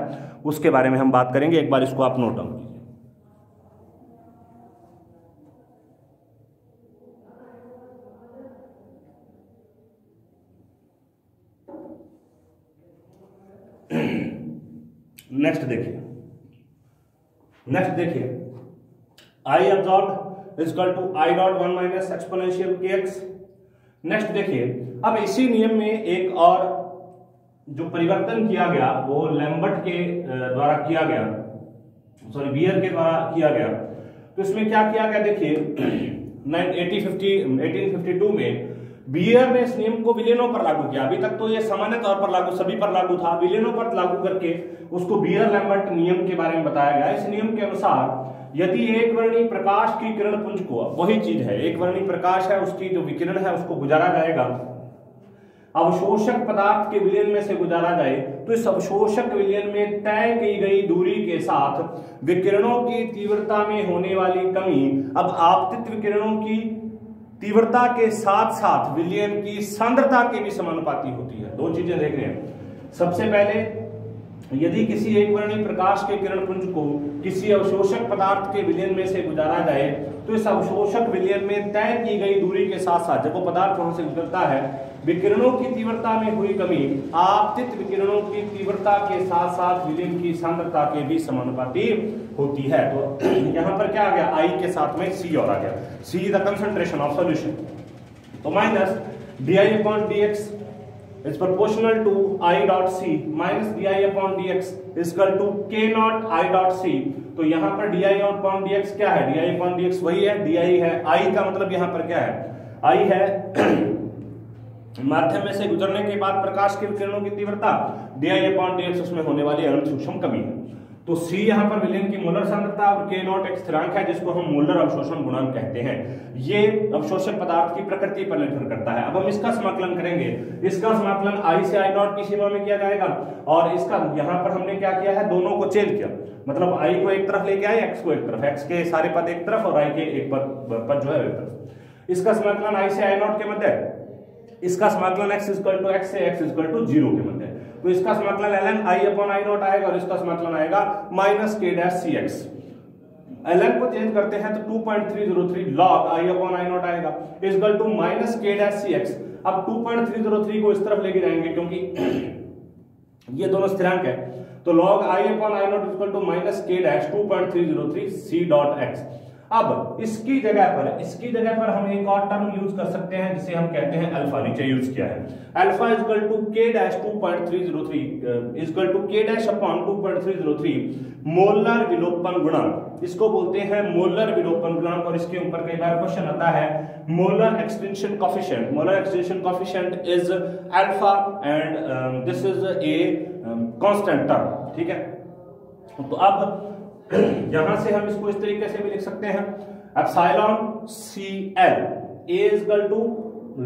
उसके बारे में हम बात करेंगे। एक बार इसको आप नोट डाउन कीजिए। नेक्स्ट देखिए I absorb equal to I dot 1 minus exponential के एक्स। नेक्स्ट देखिए, अब इसी नियम में एक और जो परिवर्तन किया गया वो लैम्बर्ट के द्वारा किया गया, सॉरी बियर के द्वारा किया गया। तो इसमें क्या किया गया देखिए, 1852 में बियर ने इस नियम को विलेनों पर लागू किया। अभी तक तो ये सामान्य तौर पर लागू सभी पर लागू था, विलेनों पर लागू करके उसको बियर लैम्बर्ट नियम के बारे में बताया गया। इस नियम के अनुसार यदि एक वर्णी प्रकाश की किरण पुंज को, वही चीज है, एक वर्णी प्रकाश है उसकी जो विकिरण है उसको गुजारा जाएगा, अवशोषक पदार्थ के विलयन में से गुजारा जाए, तो इस अवशोषक विलयन में तय की गई दूरी के साथ विकिरणों की तीव्रता में होने वाली कमी अब आपतित विकिरणों की तीव्रता के साथ साथ विलयन की सांद्रता के भी समानुपाती होती है। दो चीजें देख रहे हैं। सबसे पहले, यदि किसी एक वर्णी प्रकाश के किरण पुंज को किसी अवशोषक पदार्थ के विलयन में से गुजारा जाए, तो इस अवशोषक विलयन में तय की गई दूरी के साथ साथ जब वो पदार्थ वहां से गुजरता है, विकिरणों की तीव्रता में हुई कमी आपतित विकिरणों की तीव्रता के साथ साथ विलयन की सांद्रता के भी समानुपाती होती है। तो यहां पर क्या आ गया, आई के साथ में सी और आ गया, C the concentration of solution. तो minus D I upon D x is proportional to I dot C minus di upon dx is equal to k naught I dot C। तो यहाँ पर di upon dx क्या है, di upon dx वही है, di है, I का मतलब यहाँ पर क्या है, I है माध्यम में से गुजरने के बाद प्रकाश के विकिरणों की तीव्रता, di upon dx उसमें होने वाली अणु सूक्ष्म कमी है। तो C यहाँ पर विलयन की मोलर सांद्रता और K नॉट एक स्थिरांक है जिसको हम मोलर अवशोषण गुणांक कहते हैं। ये अवशोषक पदार्थ की प्रकृति पर निर्भर करता है। अब हम इसका समाकलन करेंगे। इसका समाकलन I से I नॉट की सीमा में किया जाएगा और इसका यहाँ पर हमने क्या किया है, दोनों को चेंज किया, मतलब I को एक तरफ लेके आए, X को एक तरफ, X के सारे पद एक तरफ और I के एक पद जो है एक तरफ। इसका समाकलन I से I नॉट के मध्य, इसका समाकलन x इक्वल टू x से x इक्वल टू 0 के मध्य। तो इसका समाकलन ln I upon I naught आएगा और इसका समाकलन आएगा minus k dash cx। ln को चेंज करते हैं तो 2.303 log I upon I naught आएगा equal to minus k dash cx। अब 2.303 को इस तरफ लेके जाएंगे क्योंकि ये दोनों स्थिरांक है, तो log I upon I not equal to minus k dash 2.303 c dot x। अब इसकी जगह पर हम एक और टर्म यूज कर सकते हैं जिसे हम कहते हैं अल्फा, नीचे यूज किया है। Alpha equal to k dash 2.303 equal to k dash upon 2.303 molar विलोपन गुणांक, इसको बोलते हैं मोलर विलोपन गुणांक। और इसके ऊपर कई बार क्वेश्चन आता है molar extension coefficient. Molar extension coefficient is alpha and this is a constant term, ठीक है। तो अब यहां से हम इसको इस तरीके से भी लिख सकते हैं, epsilon CL A equal to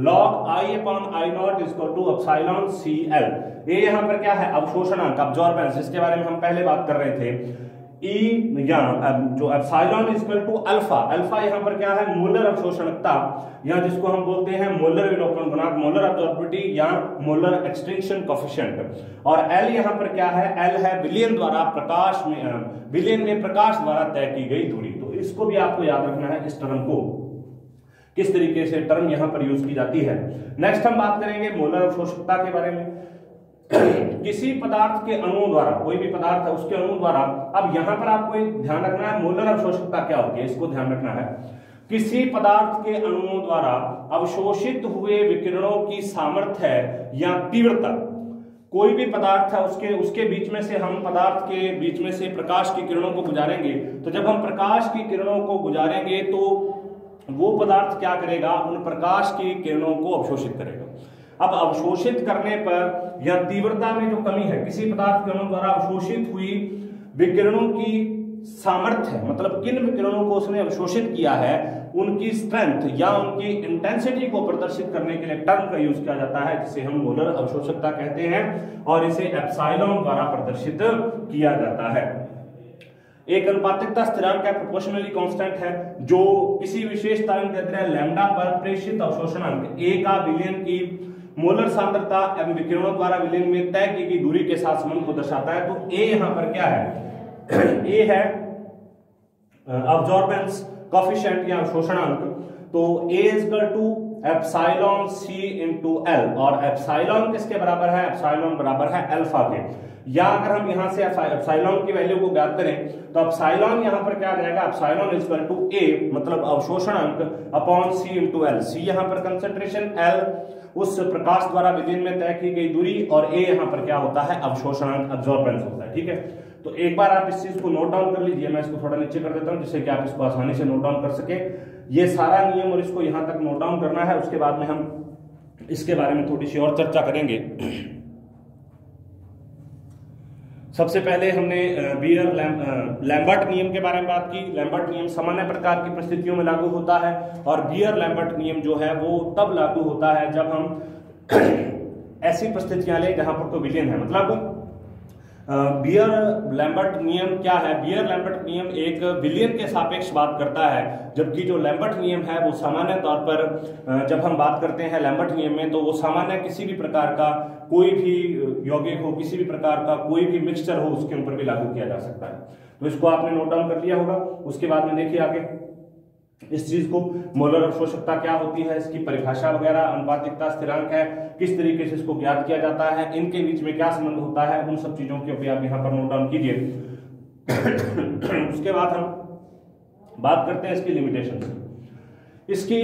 log I upon I not equal to epsilon CL। A यहां पर क्या है, अवशोषणांक, अब्जॉर्बेंस, जिसके बारे में हम पहले बात कर रहे थे। E या जो epsilon equal to alpha, alpha यहां पर क्या है, मोलर अवशोषणता या जिसको हम बोलते हैं मोलर विलोपन गुणांक, मोलर अब्जॉर्बिलिटी या मोलर एक्सटेंशन कोएफिशिएंट। और L यहां पर क्या है, L है विलयन द्वारा प्रकाश में, विलयन में प्रकाश द्वारा तय की गई दूरी। तो इसको भी आपको याद रखना है, इस टर्म को किस तरीके से टर्म यहां पर यूज की जाती है। नेक्स्ट हम बात करेंगे मोलर अवशोषकता के बारे में। किसी पदार्थ के अणुओं द्वारा, कोई भी पदार्थ है उसके अणु द्वारा, अब यहां पर आपको ध्यान रखना है मोलर अवशोषकता क्या होती है, इसको ध्यान रखना है। किसी पदार्थ के अणुओं द्वारा अवशोषित हुए विकिरणों की सामर्थ्य या तीव्रता, कोई भी पदार्थ है उसके बीच में से, हम पदार्थ के बीच में से प्रकाश की किरणों को गुजारेंगे, तो जब हम प्रकाश की किरणों को गुजारेंगे तो वो पदार्थ क्या करेगा, उन प्रकाश की किरणों को अवशोषित करेगा। अब अवशोषित करने पर या तीव्रता में जो कमी है, किसी पदार्थ के अणु द्वारा अवशोषित हुई विकिरणों की सामर्थ्य, मतलब किन विकिरणों को उसने अवशोषित किया है, उनकी स्ट्रेंथ या उनकी इंटेंसिटी को प्रदर्शित करने के लिए टर्म का यूज किया जाता है जिसे हम मोलर अवशोषकता कहते हैं और इसे एप्सिलॉन द्वारा प्रदर्शित किया जाता है। एक अनुपातिकता स्थिरांक है, प्रोपोर्शनली कांस्टेंट है, जो किसी विशेष तरंगदैर्ध्य लैम्डा पर प्रेषित अवशोषणांक A का विलयन की मोलर सांद्रता एवं विकिरणों द्वारा विलयन में तय की गई दूरी के साथ संबंध को दर्शाता है। तो A यहां पर क्या है, A है अब्जॉर्बेंस कोएफिशिएंट या अवशोषणांक। तो A equal to epsilon C into L, और एप्सिलॉन किसके बराबर है, एप्सिलॉन बराबर है अल्फा के। या अगर हम यहाँ से एप्सिलॉन की वैल्यू को ज्ञात करें तो एप्सिलॉन यहाँ पर क्या आ जाएगा, एप्सिलॉन इज इक्वल टू ए मतलब अवशोषणांक अपॉन सी इंटू एल। सी यहाँ पर कंसंट्रेशन, एल उस प्रकाश द्वारा विलीन में तय की गई दूरी, और ए यहाँ पर क्या होता है, अवशोषणांक अब्जॉर्बेंस होता है। ठीक है, तो एक बार आप इस चीज को नोट डाउन कर लीजिए। मैं इसको थोड़ा नीचे कर देता हूँ जिससे कि आप इसको आसानी से नोट डाउन कर सके। ये सारा नियम और इसको यहां तक नोट डाउन करना है, उसके बाद में हम इसके बारे में थोड़ी सी और चर्चा करेंगे। सबसे पहले हमने बीयर लैम्बर्ट नियम के बारे में बात की। लैम्बर्ट नियम सामान्य प्रकार की परिस्थितियों में लागू होता है, और बीयर लैम्बर्ट नियम जो है वो तब लागू होता है जब हम ऐसी परिस्थितियां लें जहां पर तो विलयन है। मतलब बीयर लैम्बर्ट नियम क्या है, बीयर लैम्बर्ट नियम एक विलयन के सापेक्ष बात करता है, जबकि जो लैम्बर्ट नियम है वो सामान्य तौर पर जब हम बात करते हैं लैम्बर्ट नियम में तो वो सामान्य किसी भी प्रकार का कोई भी यौगिक हो, किसी भी प्रकार का कोई भी मिक्सचर हो, उसके ऊपर भी लागू किया जा सकता है। तो इसको आपने नोट डाउन कर लिया होगा। उसके बाद में देखिए आगे इस चीज को, मोलर अवशोषकता क्या होती है, इसकी परिभाषा वगैरह, अनुपातिकता स्थिरांक है, किस तरीके से इसको ज्ञात किया जाता है, इनके बीच में क्या संबंध होता है, उन सब चीजों के भी आप यहाँ पर नोट डाउन कीजिए। उसके बाद हम बात करते हैं इसकी लिमिटेशन। इसकी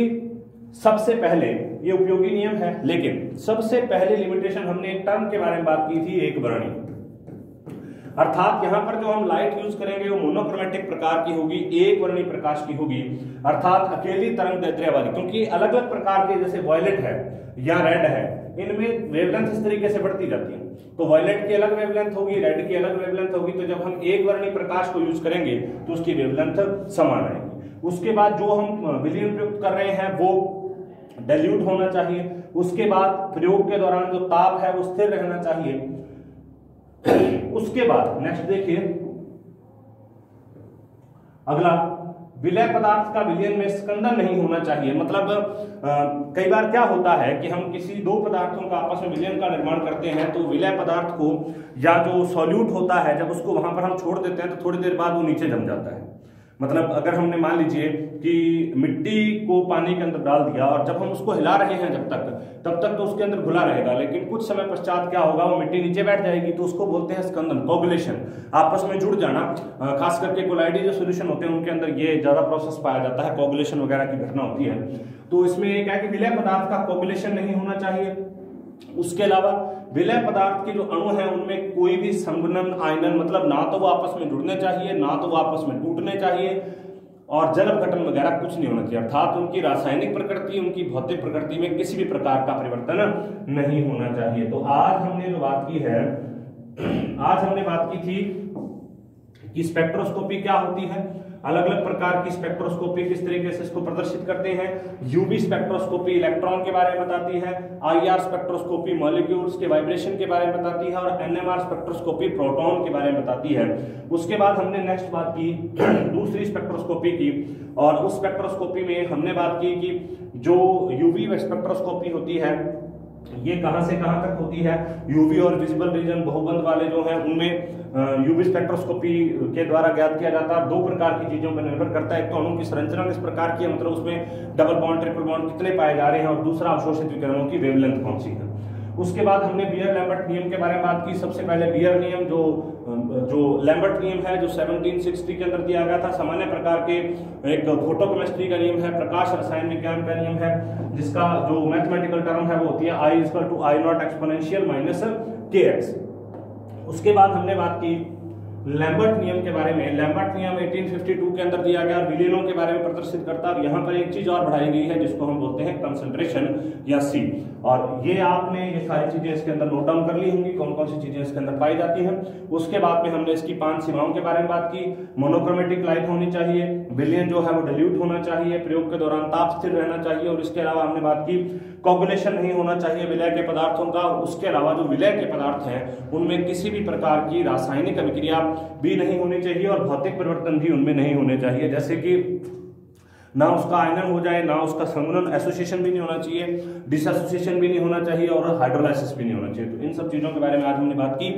सबसे पहले ये उपयोगी नियम है, लेकिन सबसे पहले लिमिटेशन हमने एक टर्म के बारे में बात की थी, एक वर्णी। अर्थात यहां पर जो हम लाइट यूज करेंगे वो मोनोक्रोमेटिक प्रकार की होगी, एक वर्णी प्रकाश की होगी, अर्थात अकेली तरंग दैर्ध्य वाली। क्योंकि अलग अलग प्रकार के जैसे वॉयलेट है या रेड है, इनमें वेवलेंथ इस तरीके से बढ़ती जाती है। तो वॉयलेट की अलग वेवलेंथ होगी, रेड की अलग वेवलेंथ होगी। तो जब हम एक वर्णी प्रकाश को यूज करेंगे तो उसकी वेवलेंथ समान रहेगी। उसके बाद जो हम विलयन प्रयुक्त कर रहे हैं वो डाइल्यूट होना चाहिए। उसके बाद प्रयोग के दौरान जो ताप है वो स्थिर रहना चाहिए। उसके बाद नेक्स्ट देखिए अगला, विलय पदार्थ का विलयन में स्कंदन नहीं होना चाहिए। मतलब कई बार क्या होता है कि हम किसी दो पदार्थों का आपस में विलयन का निर्माण करते हैं तो विलय पदार्थ को या जो सॉल्यूट होता है जब उसको वहां पर हम छोड़ देते हैं तो थोड़ी देर बाद वो नीचे जम जाता है। मतलब अगर हमने मान लीजिए कि मिट्टी को पानी के अंदर डाल दिया और जब हम उसको हिला रहे हैं तब तक तो उसके अंदर घुला रहेगा, लेकिन कुछ समय पश्चात क्या होगा, वो मिट्टी नीचे बैठ जाएगी। तो उसको बोलते हैं स्कंदन, कोगुलेशन, आपस में जुड़ जाना। खास करके कोलाइडी जो सोल्यूशन होते हैं उनके अंदर ये ज्यादा प्रोसेस पाया जाता है, कोगुलेशन वगैरह की घटना होती है। तो इसमें क्या है कि विलय पदार्थ का कोगुलेशन नहीं होना चाहिए। उसके अलावा विलय पदार्थ के जो अणु हैं उनमें कोई भी संघनन आयनन, मतलब ना तो वो आपस में जुड़ने चाहिए ना तो वो आपस में टूटने चाहिए, और जल अपघटन वगैरह कुछ नहीं होना चाहिए। अर्थात उनकी रासायनिक प्रकृति, उनकी भौतिक प्रकृति में किसी भी प्रकार का परिवर्तन नहीं होना चाहिए। तो आज हमने जो बात की है, आज हमने बात की थी कि स्पेक्ट्रोस्कोपी क्या होती है, अलग अलग प्रकार की स्पेक्ट्रोस्कोपी किस तरीके से इसको प्रदर्शित करते हैं। यूवी स्पेक्ट्रोस्कोपी इलेक्ट्रॉन के बारे में बताती है, आईआर स्पेक्ट्रोस्कोपी मॉलिक्यूल्स के वाइब्रेशन के बारे में बताती है, और एनएमआर स्पेक्ट्रोस्कोपी प्रोटॉन के बारे में बताती है। उसके बाद हमने नेक्स्ट बात की दूसरी स्पेक्ट्रोस्कोपी की, और उस स्पेक्ट्रोस्कोपी में हमने बात की कि जो यूवी स्पेक्ट्रोस्कोपी होती है ये कहां से कहां तक होती है। यूवी और विजिबल रीजन बहुबंध वाले जो हैं उनमें यूवी स्पेक्ट्रोस्कोपी के द्वारा ज्ञात किया जाता है। दो प्रकार की चीजों पर निर्भर करता है, एक तो अणु की संरचना किस प्रकार की है, मतलब उसमें डबल बॉन्ड ट्रिपल बॉन्ड कितने पाए जा रहे हैं, और दूसरा अवशोषित विकिरणों की वेवलेंथ कौन सी है। उसके बाद हमने बीयर लैम्बर्ट नियम के बारे में बात की। सबसे पहले बीयर नियम जो लैम्बर्ट नियम है जो 1760 के अंदर दिया गया था, सामान्य प्रकार के एक फोटोकेमिस्ट्री का नियम है, प्रकाश रसायन विज्ञान का नियम है, जिसका जो मैथमेटिकल टर्म है वो होती है I = I0 exponential minus kx। उसके बाद हमने बात की लैम्बर्ट नियम के बारे में। लैम्बर्ट नियम 1852 के अंदर दिया गया और विलयनों के बारे में प्रदर्शित करता है। और यहाँ पर एक चीज और बढ़ाई गई है जिसको हम बोलते हैं कंसंट्रेशन या C, और ये आपने ये सारी चीजें इसके अंदर नोट डाउन कर ली होंगी, कौन कौन सी चीजें इसके अंदर पाई जाती हैं। उसके बाद में हमने इसकी 5 सीमाओं के बारे में बात की। मोनोक्रोमेटिक लाइट होनी चाहिए, विलयन जो है वो डाइल्यूट होना चाहिए, प्रयोग के दौरान ताप स्थिर रहना चाहिए, और इसके अलावा हमने बात की कोगुलेशन नहीं होना चाहिए विलय के पदार्थों का। उसके अलावा जो विलय के पदार्थ हैं उनमें किसी भी प्रकार की रासायनिक अभिक्रिया भी नहीं होनी चाहिए और भौतिक परिवर्तन भी उनमें नहीं होने चाहिए, जैसे कि ना उसका आयनन हो जाए, ना उसका संघनन, एसोसिएशन भी नहीं होना चाहिए, डिसएसोसिएशन भी नहीं होना चाहिए, और हाइड्रोलाइसिस भी नहीं होना चाहिए। तो इन सब चीजों के बारे में आज हमने बात की।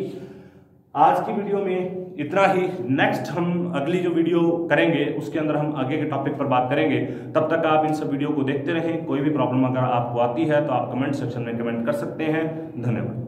आज की वीडियो में इतना ही। नेक्स्ट हम अगली जो वीडियो करेंगे उसके अंदर हम आगे के टॉपिक पर बात करेंगे। तब तक आप इन सब वीडियो को देखते रहें। कोई भी प्रॉब्लम अगर आपको आती है तो आप कमेंट सेक्शन में कमेंट कर सकते हैं। धन्यवाद।